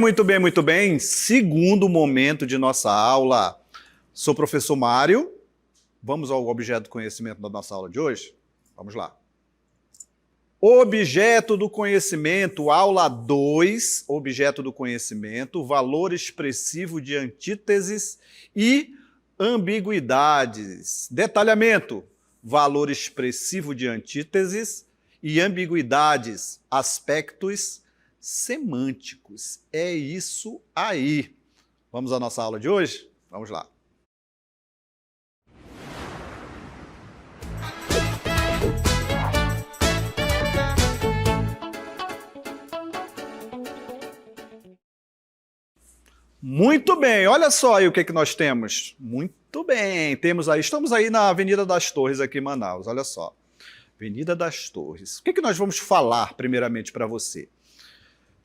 muito bem, muito bem. Segundo momento de nossa aula. Sou o professor Mário. Vamos ao objeto do conhecimento da nossa aula de hoje? Vamos lá. Objeto do conhecimento, aula 2, objeto do conhecimento, valor expressivo de antíteses e ambiguidades. Detalhamento, valor expressivo de antíteses e ambiguidades, aspectos semânticos. É isso aí. Vamos à nossa aula de hoje? Vamos lá. Muito bem, olha só aí o que nós temos. Muito bem, estamos aí na Avenida das Torres, aqui em Manaus, olha só. Avenida das Torres. O que nós vamos falar primeiramente para você?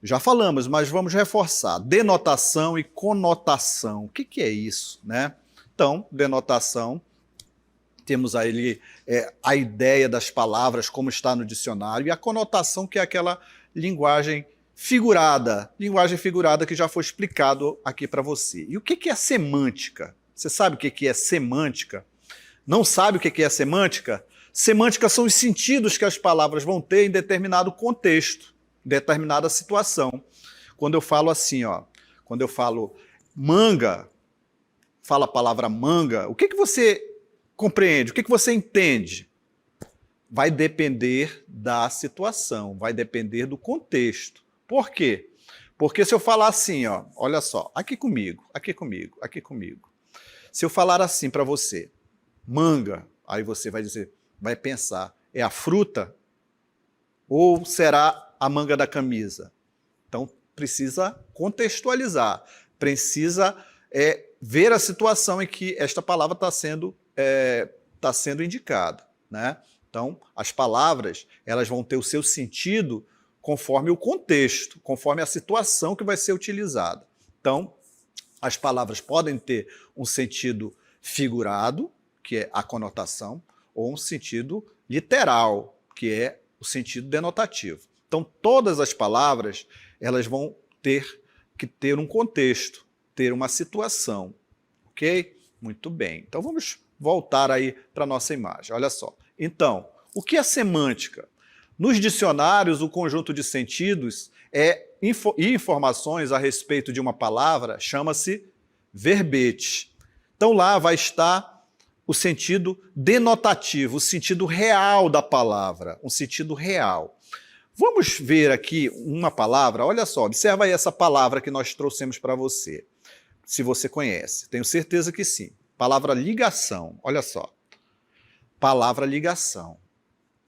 Já falamos, mas vamos reforçar. Denotação e conotação. O que é isso, né? Então, denotação, temos aí a ideia das palavras, como está no dicionário, e a conotação, que é aquela linguagem figurada que já foi explicado aqui para você. E o que é semântica? Você sabe o que é semântica? Não sabe o que é semântica? Semântica são os sentidos que as palavras vão ter em determinado contexto, em determinada situação. Quando eu falo assim, ó, quando eu falo manga, fala a palavra manga, o que você compreende? O que você entende? Vai depender da situação, vai depender do contexto. Por quê? Porque se eu falar assim, ó, olha só, aqui comigo. Se eu falar assim para você, manga, aí você vai dizer, vai pensar, é a fruta ou será a manga da camisa? Então precisa contextualizar, precisa ver a situação em que esta palavra está sendo indicada, né? Então as palavras, elas vão ter o seu sentido conforme o contexto, conforme a situação que vai ser utilizada. Então, as palavras podem ter um sentido figurado, que é a conotação, ou um sentido literal, que é o sentido denotativo. Então, todas as palavras, elas vão ter que ter um contexto, ter uma situação, ok? Muito bem. Então, vamos voltar aí para a nossa imagem. Olha só. Então, o que é semântica? Nos dicionários, o conjunto de sentidos e informações a respeito de uma palavra chama-se verbete. Então lá vai estar o sentido denotativo, o sentido real da palavra, um sentido real. Vamos ver aqui uma palavra, olha só, observa aí essa palavra que nós trouxemos para você, se você conhece, tenho certeza que sim. Palavra ligação, olha só, palavra ligação.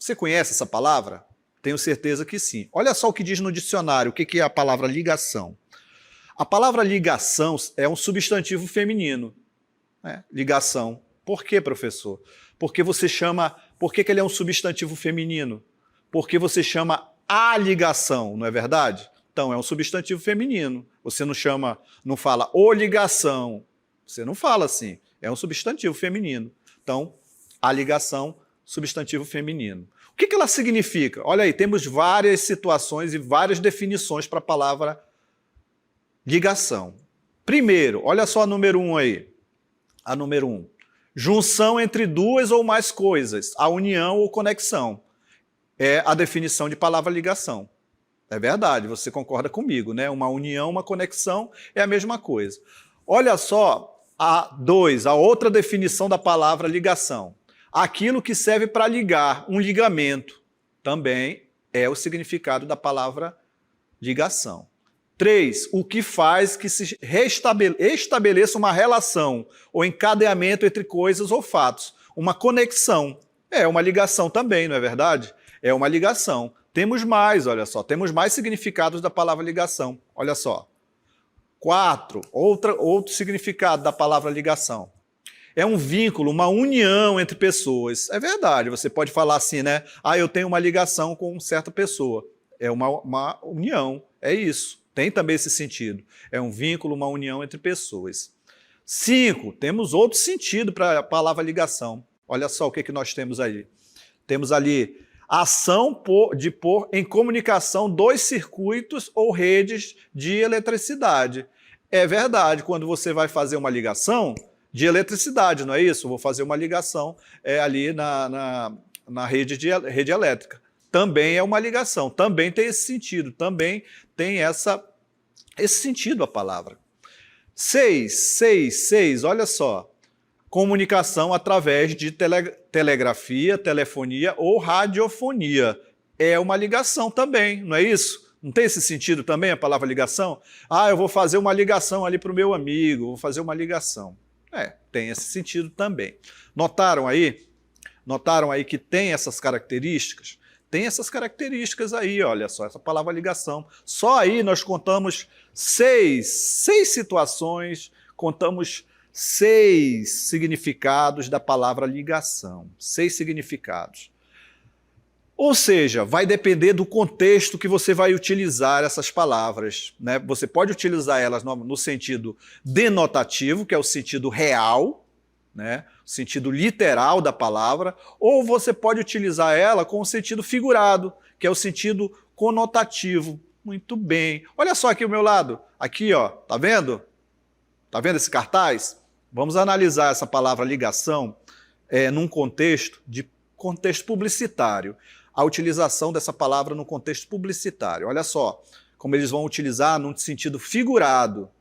Você conhece essa palavra? Tenho certeza que sim. Olha só o que diz no dicionário, o que é a palavra ligação. A palavra ligação é um substantivo feminino. Né? Ligação. Por quê, professor? Porque que ele é um substantivo feminino? Porque você chama a ligação, não é verdade? Então, é um substantivo feminino. Você não fala o ligação. Você não fala assim. É um substantivo feminino. Então, a ligação, substantivo feminino. O que ela significa? Olha aí, temos várias situações e várias definições para a palavra ligação. Primeiro, olha só a número 1 aí. A número 1. Junção entre duas ou mais coisas. A união ou conexão. É a definição de palavra ligação. É verdade, você concorda comigo, né? Uma união, uma conexão é a mesma coisa. Olha só a 2, a outra definição da palavra ligação. Aquilo que serve para ligar, um ligamento, também é o significado da palavra ligação. 3, o que faz que se estabeleça uma relação ou encadeamento entre coisas ou fatos. Uma conexão, é uma ligação também, não é verdade? É uma ligação. Temos mais, olha só, temos mais significados da palavra ligação, olha só. 4, outro significado da palavra ligação. É um vínculo, uma união entre pessoas. É verdade, você pode falar assim, né? Ah, eu tenho uma ligação com certa pessoa. É uma união, é isso. Tem também esse sentido. É um vínculo, uma união entre pessoas. 5, temos outro sentido para a palavra ligação. Olha só o que nós temos aí. Temos ali Ação de pôr em comunicação dois circuitos ou redes de eletricidade. É verdade, quando você vai fazer uma ligação de eletricidade, não é isso? Vou fazer uma ligação ali na rede elétrica. Também é uma ligação, também tem esse sentido, também tem esse sentido a palavra. 6, olha só. Comunicação através de telegrafia, telefonia ou radiofonia. É uma ligação também, não é isso? Não tem esse sentido também a palavra ligação? Ah, eu vou fazer uma ligação ali para o meu amigo, vou fazer uma ligação. Tem esse sentido também. Notaram aí? Notaram aí que tem essas características? Tem essas características aí, olha só, essa palavra ligação. Só aí nós contamos seis situações, contamos 6 significados da palavra ligação. 6 significados. Ou seja, vai depender do contexto que você vai utilizar essas palavras, né? Você pode utilizar elas no sentido denotativo, que é o sentido real, né? O sentido literal da palavra, ou você pode utilizar ela com o sentido figurado, que é o sentido conotativo. Muito bem. Olha só aqui ao meu lado. Aqui, ó, tá vendo? Tá vendo esse cartaz? Vamos analisar essa palavra ligação num contexto publicitário. A utilização dessa palavra no contexto publicitário. Olha só como eles vão utilizar num sentido figurado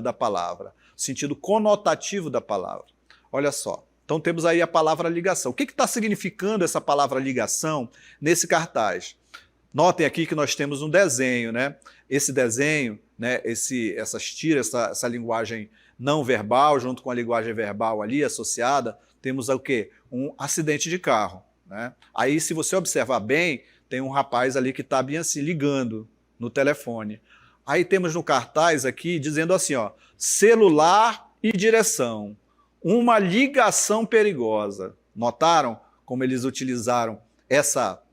da palavra, sentido conotativo da palavra. Olha só. Então temos aí a palavra ligação. O que está significando essa palavra ligação nesse cartaz? Notem aqui que nós temos um desenho, né? Esse desenho, né? Essas tiras, essa linguagem não verbal, junto com a linguagem verbal ali associada, temos o quê? Um acidente de carro, né? Aí, se você observar bem, tem um rapaz ali que está bem assim, ligando no telefone. Aí temos no cartaz aqui, dizendo assim, ó, celular e direção, uma ligação perigosa. Notaram como eles utilizaram essa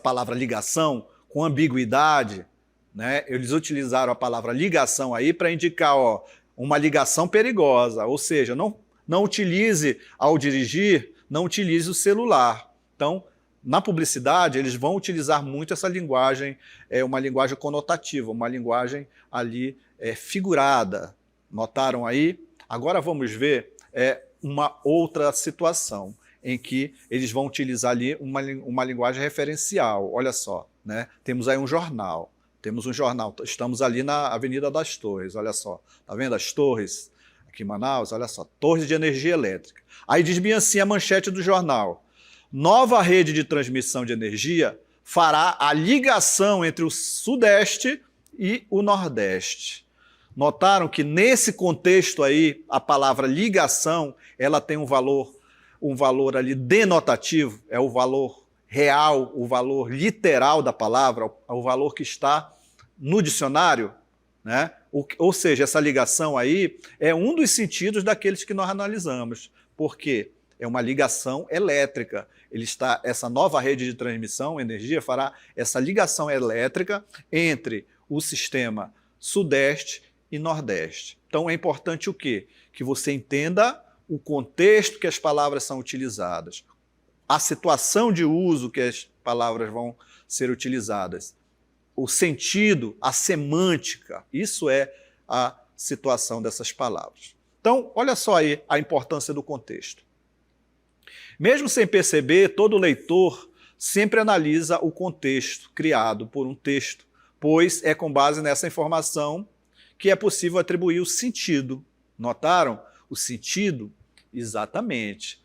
palavra ligação com ambiguidade, né? Eles utilizaram a palavra ligação aí para indicar, ó, uma ligação perigosa, ou seja, não utilize ao dirigir, não utilize o celular. Então, na publicidade, eles vão utilizar muito essa linguagem, uma linguagem conotativa, uma linguagem ali figurada. Notaram aí? Agora vamos ver uma outra situação em que eles vão utilizar ali uma linguagem referencial. Olha só, né? Temos aí um jornal. Estamos ali na Avenida das Torres, olha só. Tá vendo as torres aqui em Manaus? Olha só, torres de energia elétrica. Aí diz bem assim a manchete do jornal. Nova rede de transmissão de energia fará a ligação entre o Sudeste e o Nordeste. Notaram que nesse contexto aí, a palavra ligação, ela tem um valor ali denotativo, é o valor real, o valor literal da palavra, o valor que está no dicionário, né? Ou seja, essa ligação aí é um dos sentidos daqueles que nós analisamos, porque é uma ligação elétrica. Essa nova rede de transmissão, energia, fará essa ligação elétrica entre o sistema Sudeste e Nordeste. Então é importante o quê? Que você entenda o contexto que as palavras são utilizadas, a situação de uso que as palavras vão ser utilizadas, o sentido, a semântica, isso é a situação dessas palavras. Então, olha só aí a importância do contexto. Mesmo sem perceber, todo leitor sempre analisa o contexto criado por um texto, pois é com base nessa informação que é possível atribuir o sentido. Notaram? O sentido? Exatamente.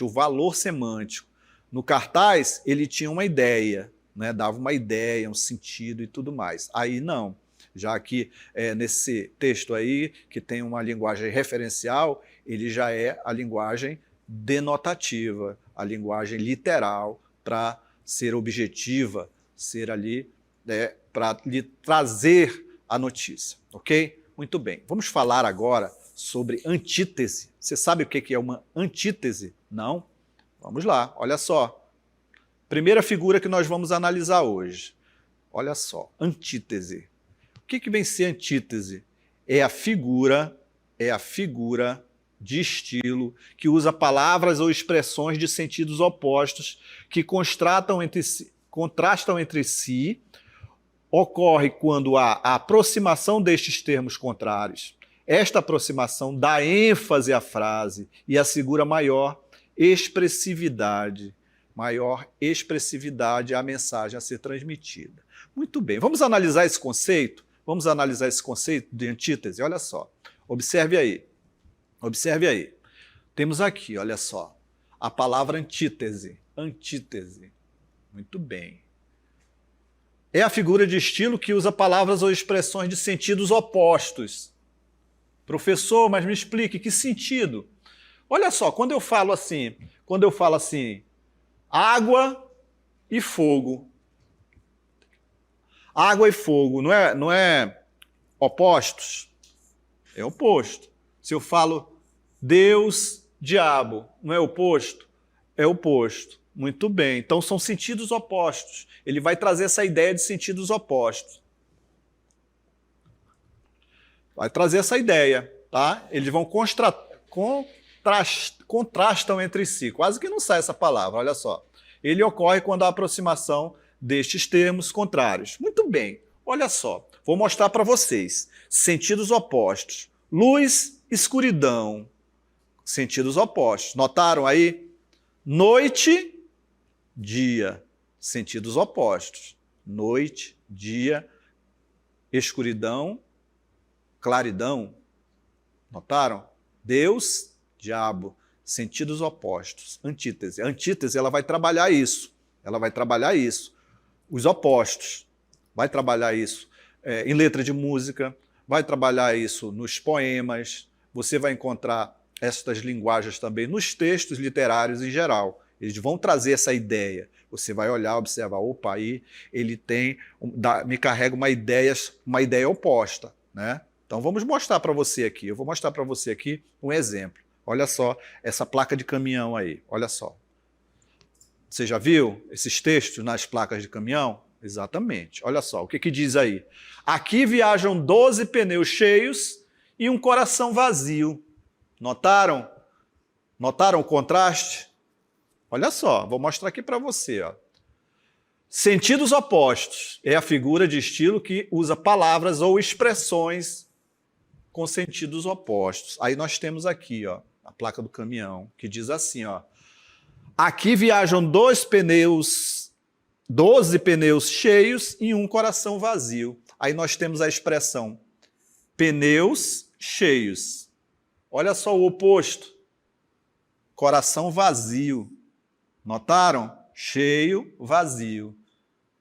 O valor semântico. No cartaz, ele tinha uma ideia, né? Dava uma ideia, um sentido e tudo mais. Aí não. Já aqui, nesse texto aí, que tem uma linguagem referencial, ele já é a linguagem denotativa, a linguagem literal, para ser objetiva, ser ali, para lhe trazer a notícia, ok? Muito bem. Vamos falar agora sobre antítese. Você sabe o que é uma antítese? Não? Vamos lá, olha só. Primeira figura que nós vamos analisar hoje. Olha só, antítese. O que vem ser antítese? É a figura de estilo que usa palavras ou expressões de sentidos opostos que contrastam entre si, ocorre quando há a aproximação destes termos contrários. Esta aproximação dá ênfase à frase e assegura maior expressividade à mensagem a ser transmitida. Muito bem, vamos analisar esse conceito? Vamos analisar esse conceito de antítese? Olha só, observe aí. Observe aí. Temos aqui, olha só, a palavra antítese. Antítese. Muito bem. É a figura de estilo que usa palavras ou expressões de sentidos opostos. Professor, mas me explique, que sentido? Olha só, quando eu falo assim, água e fogo. Água e fogo, não é opostos? É oposto. Se eu falo Deus, diabo, não é oposto? É oposto. Muito bem. Então são sentidos opostos. Ele vai trazer essa ideia de sentidos opostos. Vai trazer essa ideia, tá? Eles vão contrastam entre si. Quase que não sai essa palavra, olha só. Ele ocorre quando há aproximação destes termos contrários. Muito bem. Olha só. Vou mostrar para vocês. Sentidos opostos. Luz, escuridão. Sentidos opostos. Notaram aí? Noite, dia. Sentidos opostos. Noite, dia, escuridão, claridão. Notaram? Deus, diabo. Sentidos opostos. Antítese. A antítese, ela vai trabalhar isso. Ela vai trabalhar isso. Os opostos. Vai trabalhar isso em letra de música. Vai trabalhar isso nos poemas. Você vai encontrar estas linguagens também nos textos literários em geral. Eles vão trazer essa ideia. Você vai olhar, observar, opa, aí ele me carrega uma ideia oposta, né? Então vamos mostrar para você aqui. Eu vou mostrar para você aqui um exemplo. Olha só essa placa de caminhão aí, olha só. Você já viu esses textos nas placas de caminhão? Exatamente. Olha só, o que diz aí? Aqui viajam 12 pneus cheios e um coração vazio. Notaram? Notaram o contraste? Olha só, vou mostrar aqui para você. Ó. Sentidos opostos é a figura de estilo que usa palavras ou expressões com sentidos opostos. Aí nós temos aqui, ó, a placa do caminhão, que diz assim, ó. Aqui viajam 12 pneus cheios e um coração vazio. Aí nós temos a expressão pneus cheios. Olha só o oposto. Coração vazio. Notaram? Cheio, vazio.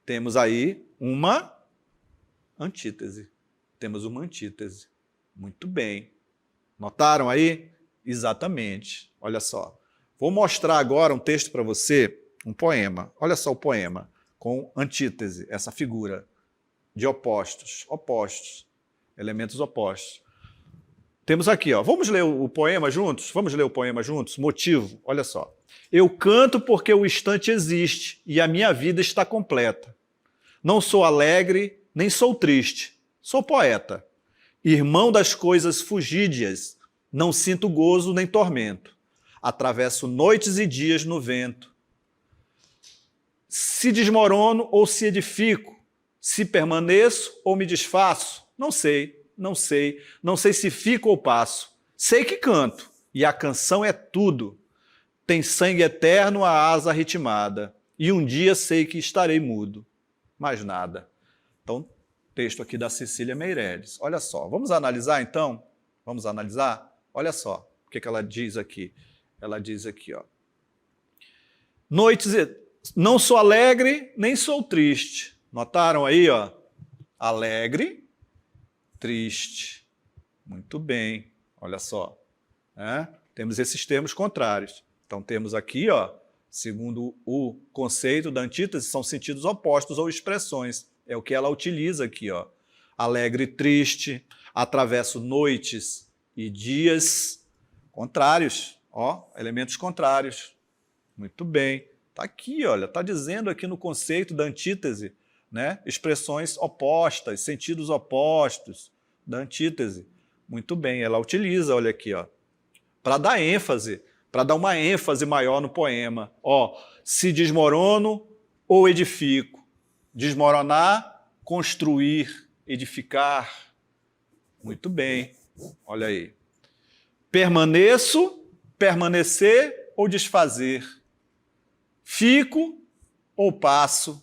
Temos aí uma antítese. Temos uma antítese. Muito bem. Notaram aí? Exatamente. Olha só. Vou mostrar agora um texto para você, um poema. Olha só o poema, com antítese, essa figura de opostos. Opostos. Elementos opostos. Temos aqui, ó. Vamos ler o poema juntos? Vamos ler o poema juntos? Motivo, olha só. Eu canto porque o instante existe e a minha vida está completa. Não sou alegre, nem sou triste. Sou poeta. Irmão das coisas fugídias, não sinto gozo nem tormento. Atravesso noites e dias no vento. Se desmorono ou se edifico, se permaneço ou me desfaço, não sei. Não sei se fico ou passo. Sei que canto, e a canção é tudo. Tem sangue eterno a asa ritmada, e um dia sei que estarei mudo. Mais nada. Então, texto aqui da Cecília Meirelles. Olha só, vamos analisar então? Vamos analisar? Olha só o que ela diz aqui. Ela diz aqui, ó. Noites, não sou alegre, nem sou triste. Notaram aí, ó? Alegre, triste. Muito bem, olha só. Temos esses termos contrários. Então temos aqui, ó, segundo o conceito da antítese, são sentidos opostos ou expressões. É o que ela utiliza aqui, ó. Alegre e triste, atravesso noites e dias contrários, ó, elementos contrários. Muito bem. Está aqui, olha, está dizendo aqui no conceito da antítese, né? Expressões opostas, sentidos opostos da antítese. Muito bem, ela utiliza, olha aqui, ó, para dar ênfase, para dar uma ênfase maior no poema. Ó, se desmorono ou edifico. Desmoronar, construir, edificar. Muito bem, olha aí. Permaneço, permanecer ou desfazer. Fico ou passo.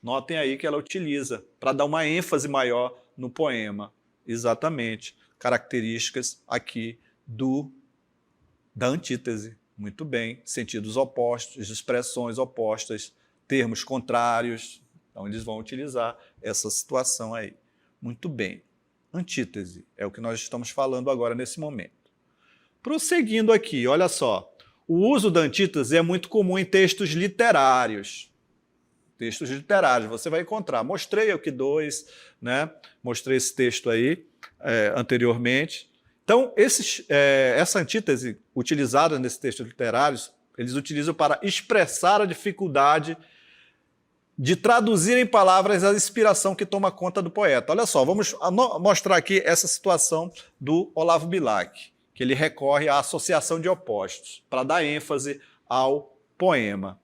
Notem aí que ela utiliza para dar uma ênfase maior no poema. Exatamente. Características aqui da antítese. Muito bem. Sentidos opostos, expressões opostas, termos contrários. Então, eles vão utilizar essa situação aí. Muito bem. Antítese é o que nós estamos falando agora nesse momento. Prosseguindo aqui, olha só. O uso da antítese é muito comum em textos literários. Textos literários, você vai encontrar. Mostrei aqui dois, né? Mostrei esse texto aí anteriormente. Então, essa antítese utilizada nesses textos literários, eles utilizam para expressar a dificuldade de traduzir em palavras a inspiração que toma conta do poeta. Olha só, vamos mostrar aqui essa situação do Olavo Bilac, que ele recorre à associação de opostos para dar ênfase ao poema.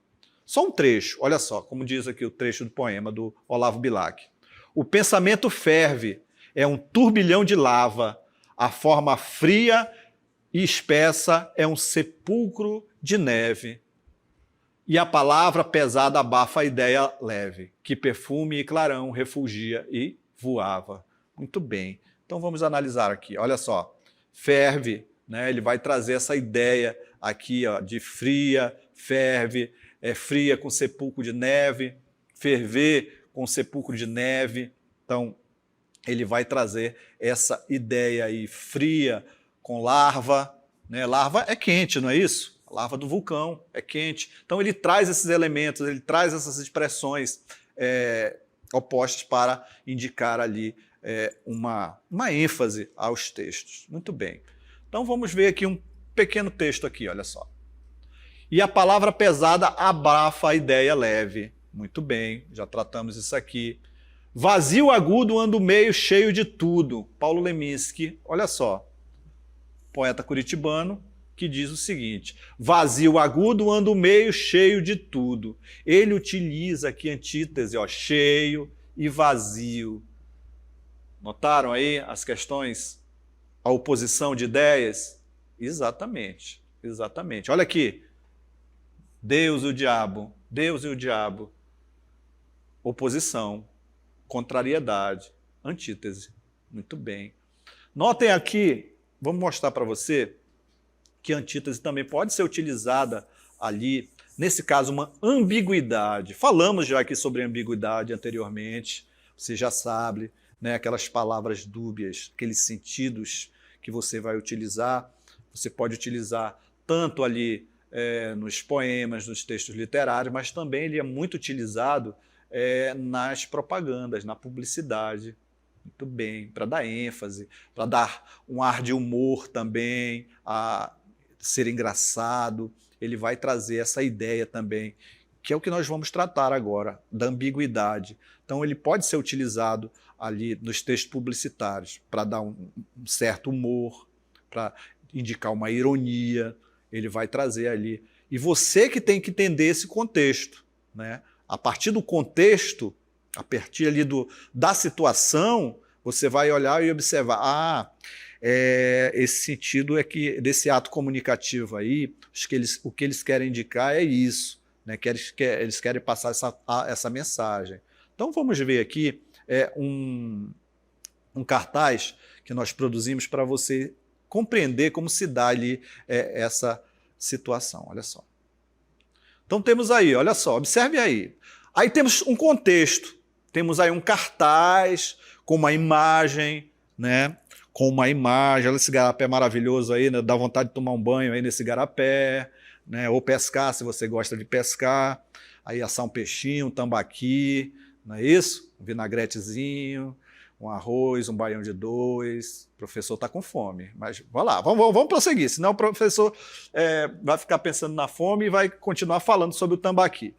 Só um trecho, olha só, como diz aqui o trecho do poema do Olavo Bilac. O pensamento ferve, é um turbilhão de lava, a forma fria e espessa é um sepulcro de neve. E a palavra pesada abafa a ideia leve, que perfume e clarão refugia e voava. Muito bem. Então vamos analisar aqui. Olha só. Ferve, né? Ele vai trazer essa ideia aqui, ó, de fria, ferve, fria com sepulcro de neve, ferver com sepulcro de neve. Então ele vai trazer essa ideia aí fria com larva, né? Larva é quente, não é isso? A larva do vulcão é quente. Então ele traz esses elementos, ele traz essas expressões opostas para indicar ali uma ênfase aos textos. Muito bem. Então vamos ver aqui um pequeno texto aqui, olha só. E a palavra pesada abafa a ideia leve. Muito bem, já tratamos isso aqui. Vazio agudo anda o meio cheio de tudo. Paulo Leminski, olha só. Poeta curitibano, que diz o seguinte: vazio agudo anda o meio cheio de tudo. Ele utiliza aqui antítese, ó, cheio e vazio. Notaram aí as questões, a oposição de ideias? Exatamente, exatamente. Olha aqui, Deus e o diabo, Deus e o diabo. Oposição, contrariedade, antítese. Muito bem. Notem aqui, vamos mostrar para você que a antítese também pode ser utilizada ali, nesse caso, uma ambiguidade. Falamos já aqui sobre ambiguidade anteriormente, você já sabe, né, aquelas palavras dúbias, aqueles sentidos que você vai utilizar. Você pode utilizar tanto ali nos poemas, nos textos literários, mas também ele é muito utilizado nas propagandas, na publicidade. Muito bem, para dar ênfase, para dar um ar de humor também, a ser engraçado. Ele vai trazer essa ideia também, que é o que nós vamos tratar agora, da ambiguidade. Então ele pode ser utilizado ali nos textos publicitários para dar um certo humor, para indicar uma ironia. Ele vai trazer ali. E você que tem que entender esse contexto, né? A partir do contexto, a partir ali da situação, você vai olhar e observar, esse sentido é que desse ato comunicativo aí, o que eles querem indicar é isso, né? Que eles querem passar essa mensagem. Então vamos ver aqui um cartaz que nós produzimos para você compreender como se dá ali essa situação. Olha só. Então temos aí, olha só, observe aí. Aí temos um contexto, temos aí um cartaz com uma imagem, né? Com uma imagem, olha esse garapé maravilhoso aí, né? Dá vontade de tomar um banho aí nesse garapé, né? Ou pescar, se você gosta de pescar. Aí assar um peixinho, um tambaqui, não é isso? Um vinagretezinho, um arroz, um baião de dois. O professor está com fome, mas vai lá, vamos prosseguir, senão o professor vai ficar pensando na fome e vai continuar falando sobre o tambaqui.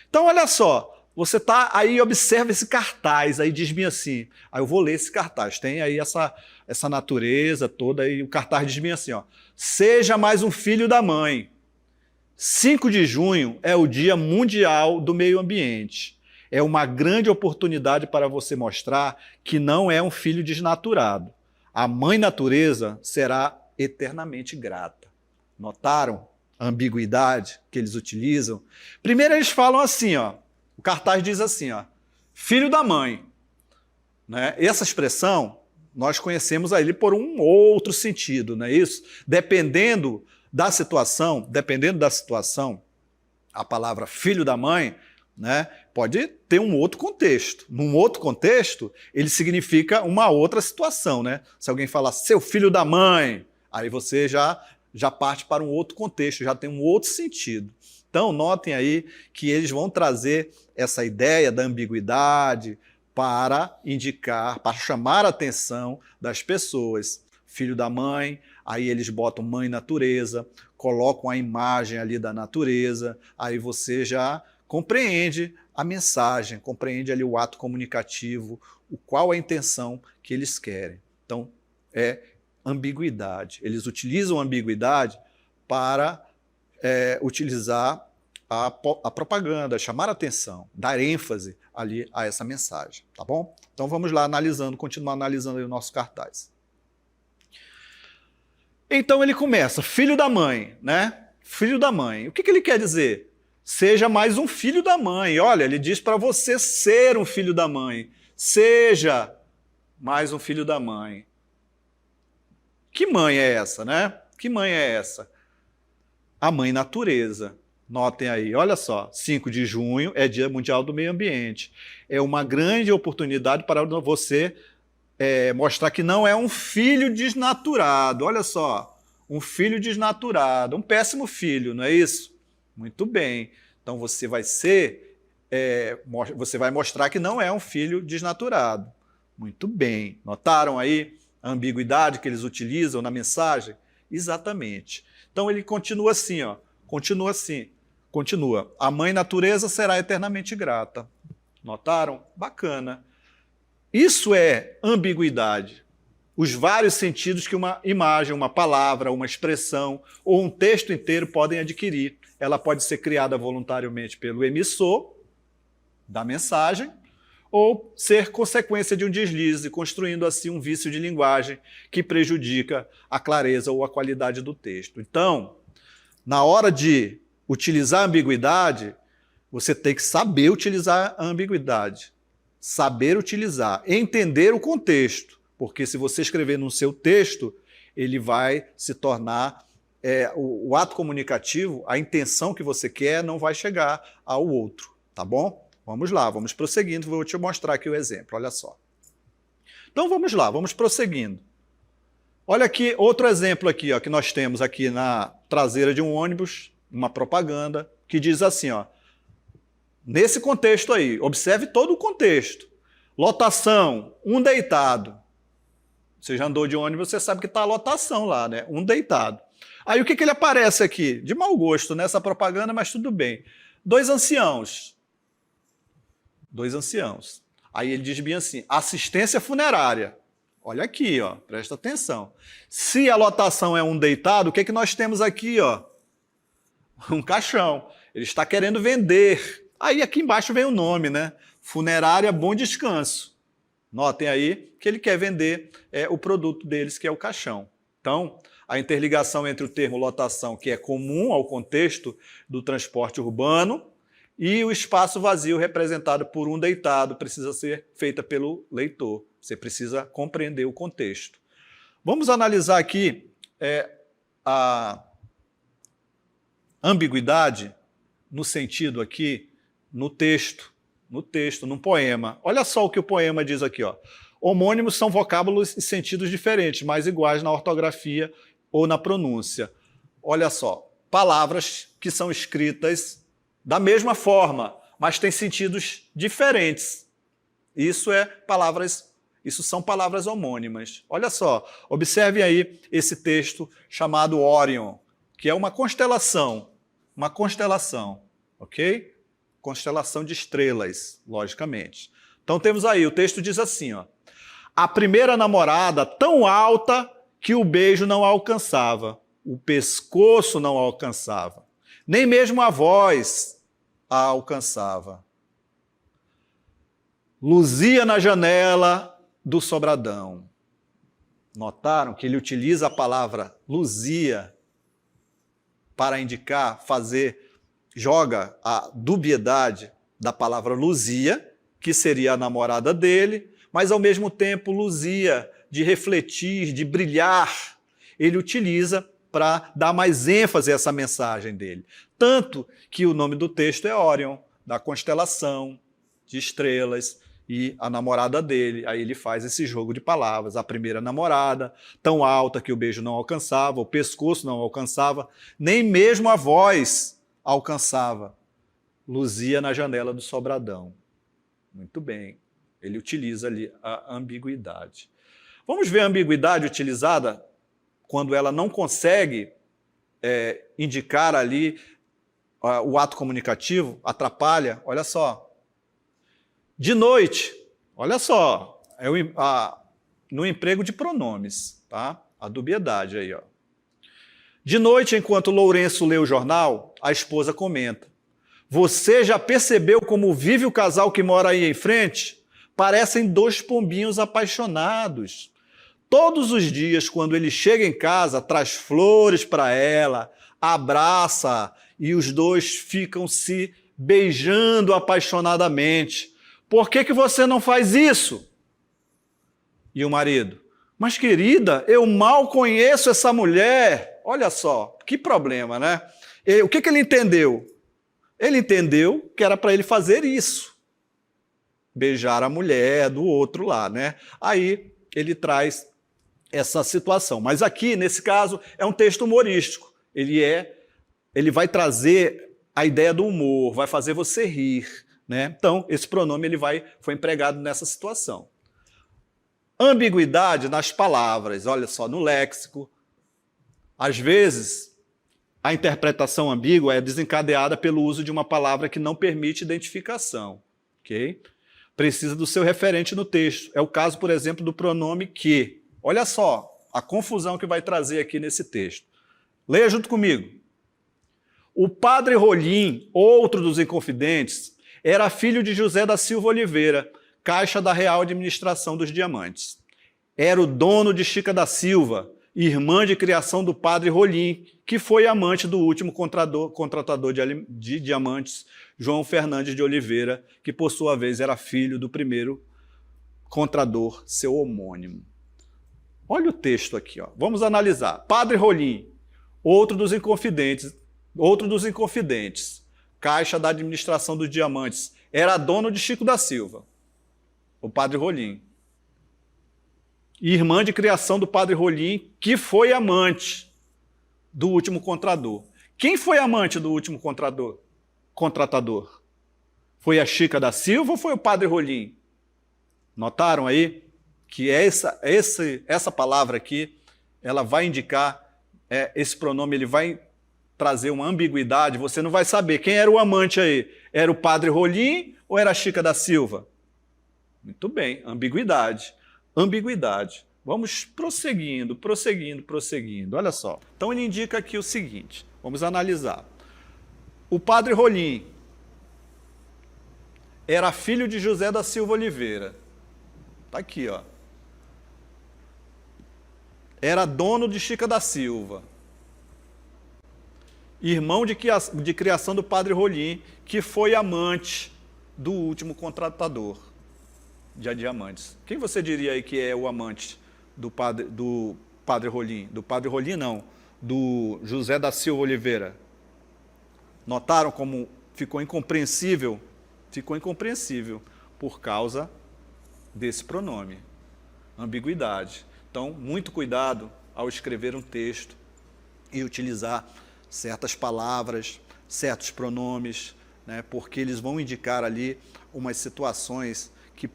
Então, olha só, você tá aí, observa esse cartaz, aí diz-me assim, aí eu vou ler esse cartaz, tem aí essa natureza toda, e o cartaz diz-me assim, ó, seja mais um filho da mãe. 5 de junho é o Dia Mundial do Meio Ambiente. É uma grande oportunidade para você mostrar que não é um filho desnaturado. A mãe natureza será eternamente grata. Notaram a ambiguidade que eles utilizam? Primeiro eles falam assim, ó, o cartaz diz assim, ó, filho da mãe. Né? Essa expressão nós conhecemos aí por um outro sentido, não é isso? Dependendo da situação, a palavra filho da mãe, né, pode ter um outro contexto. Num outro contexto, ele significa uma outra situação. Né? Se alguém falar seu filho da mãe, aí você já parte para um outro contexto, já tem um outro sentido. Então, notem aí que eles vão trazer essa ideia da ambiguidade para indicar, para chamar a atenção das pessoas. Filho da mãe, aí eles botam mãe natureza, colocam a imagem ali da natureza, aí você já compreende a mensagem, compreende ali o ato comunicativo, qual a intenção que eles querem. Então, é ambiguidade. Eles utilizam a ambiguidade para utilizar a propaganda, chamar a atenção, dar ênfase ali a essa mensagem, tá bom? Então vamos lá continuar analisando aí o nosso cartaz. Então ele começa, filho da mãe, né? Filho da mãe. O que ele quer dizer? Seja mais um filho da mãe. Olha, ele diz para você ser um filho da mãe. Seja mais um filho da mãe. Que mãe é essa, né? Que mãe é essa? A mãe natureza. Notem aí, olha só, 5 de junho é Dia Mundial do Meio Ambiente. É uma grande oportunidade para você mostrar que não é um filho desnaturado. Olha só, um filho desnaturado, um péssimo filho, não é isso? Muito bem. Então você vai mostrar que não é um filho desnaturado. Muito bem. Notaram aí a ambiguidade que eles utilizam na mensagem? Exatamente. Então ele continua assim, ó. Continua assim. Continua. A mãe natureza será eternamente grata. Notaram? Bacana. Isso é ambiguidade. Os vários sentidos que uma imagem, uma palavra, uma expressão ou um texto inteiro podem adquirir. Ela pode ser criada voluntariamente pelo emissor da mensagem ou ser consequência de um deslize, construindo assim um vício de linguagem que prejudica a clareza ou a qualidade do texto. Então, na hora de utilizar a ambiguidade, você tem que saber utilizar a ambiguidade. Saber utilizar, entender o contexto, porque se você escrever no seu texto, ele vai se tornar, o ato comunicativo, a intenção que você quer não vai chegar ao outro, tá bom? Vamos lá, vamos prosseguindo, vou te mostrar aqui o exemplo, olha só. Então vamos lá, vamos prosseguindo. Olha aqui, outro exemplo aqui, ó, que nós temos aqui na traseira de um ônibus, uma propaganda, que diz assim, ó, nesse contexto aí, observe todo o contexto. Lotação, um deitado. Você já andou de ônibus, você sabe que está a lotação lá, né? Um deitado. Aí o que ele aparece aqui? De mau gosto nessa propaganda, mas tudo bem. 2 anciãos. 2 anciãos. Aí ele diz bem assim, assistência funerária. Olha aqui, ó, presta atenção. Se a lotação é um deitado, o que nós temos aqui, ó? Um caixão. Ele está querendo vender. Aí aqui embaixo vem o nome, né? Funerária Bom Descanso. Notem aí que ele quer vender o produto deles, que é o caixão. Então, a interligação entre o termo lotação, que é comum ao contexto do transporte urbano, e o espaço vazio representado por um deitado precisa ser feita pelo leitor. Você precisa compreender o contexto. Vamos analisar aqui a ambiguidade no sentido aqui, no texto, num poema. Olha só o que o poema diz aqui, ó. Homônimos são vocábulos e sentidos diferentes, mas iguais na ortografia ou na pronúncia. Olha só, palavras que são escritas da mesma forma, mas têm sentidos diferentes. Isso são palavras homônimas. Olha só, observe aí esse texto chamado Órion, que é uma constelação, ok? constelação de estrelas, logicamente. Então temos aí, o texto diz assim, ó, a primeira namorada tão alta que o beijo não a alcançava, o pescoço não a alcançava, nem mesmo a voz a alcançava. Luzia na janela do sobradão. Notaram que ele utiliza a palavra luzia para indicar, joga a dubiedade da palavra luzia, que seria a namorada dele, mas ao mesmo tempo luzia, de refletir, de brilhar, ele utiliza para dar mais ênfase a essa mensagem dele. Tanto que o nome do texto é Órion, da constelação de estrelas, e a namorada dele, aí ele faz esse jogo de palavras. A primeira namorada, tão alta que o beijo não alcançava, o pescoço não alcançava, nem mesmo a voz alcançava. Luzia na janela do sobradão. Muito bem, ele utiliza ali a ambiguidade. Vamos ver a ambiguidade utilizada quando ela não consegue indicar ali o ato comunicativo, atrapalha, olha só. De noite, olha só, no emprego de pronomes, tá? A dubiedade aí, ó. De noite, enquanto Lourenço lê o jornal, a esposa comenta: você já percebeu como vive o casal que mora aí em frente? Parecem dois pombinhos apaixonados. Todos os dias, quando ele chega em casa, traz flores para ela, abraça e os dois ficam se beijando apaixonadamente. Por que você não faz isso? E o marido: mas querida, eu mal conheço essa mulher. Olha só, que problema, né? O que ele entendeu? Ele entendeu que era para ele fazer isso. Beijar a mulher do outro lá, né? Aí ele traz essa situação. Mas aqui, nesse caso, é um texto humorístico. Ele vai trazer a ideia do humor, vai fazer você rir, né? Então, esse pronome foi empregado nessa situação. Ambiguidade nas palavras, olha só, no léxico. Às vezes, a interpretação ambígua é desencadeada pelo uso de uma palavra que não permite identificação, ok? Precisa do seu referente no texto. É o caso, por exemplo, do pronome que. Olha só a confusão que vai trazer aqui nesse texto. Leia junto comigo. O padre Rolim, outro dos Inconfidentes, era filho de José da Silva Oliveira, caixa da Real Administração dos Diamantes. Era o dono de Chica da Silva, irmã de criação do padre Rolim, que foi amante do último contratador de diamantes, João Fernandes de Oliveira, que por sua vez era filho do primeiro contrador, seu homônimo. Olha o texto aqui, ó. Vamos analisar. Padre Rolim, outro dos Inconfidentes, caixa da Administração dos Diamantes, era dono de Chico da Silva, o padre Rolim. Irmã de criação do padre Rolim, que foi amante do último contratador. Quem foi amante do último contratador? Foi a Chica da Silva ou foi o padre Rolim? Notaram aí que essa palavra aqui, ela vai indicar, esse pronome ele vai trazer uma ambiguidade, você não vai saber quem era o amante aí. Era o padre Rolim ou era a Chica da Silva? Muito bem, ambiguidade. Ambiguidade. Vamos prosseguindo. Olha só. Então ele indica aqui o seguinte, vamos analisar. O padre Rolim era filho de José da Silva Oliveira. Está aqui, ó. Era dono de Chica da Silva. Irmão de criação do padre Rolim, que foi amante do último contratador de diamantes. Quem você diria aí que é o amante do padre Rolim? Do padre Rolim, não. Do José da Silva Oliveira. Notaram como ficou incompreensível? Ficou incompreensível por causa desse pronome. Ambiguidade. Então, muito cuidado ao escrever um texto e utilizar certas palavras, certos pronomes, né, porque eles vão indicar ali umas situações que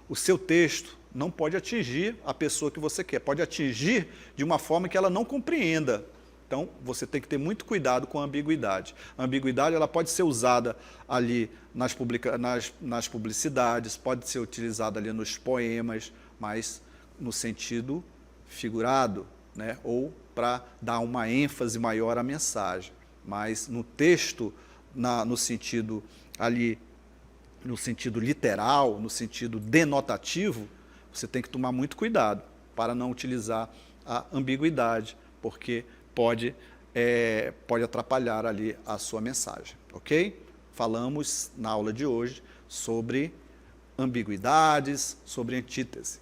o seu texto não pode atingir a pessoa que você quer, pode atingir de uma forma que ela não compreenda, Então, você tem que ter muito cuidado com a ambiguidade. A ambiguidade ela pode ser usada ali nas publicidades, pode ser utilizada ali nos poemas, mas no sentido figurado, né? Ou para dar uma ênfase maior à mensagem. Mas no texto, no sentido ali, no sentido literal, no sentido denotativo, você tem que tomar muito cuidado para não utilizar a ambiguidade, porque pode atrapalhar ali a sua mensagem, ok? Falamos na aula de hoje sobre ambiguidades, sobre antítese.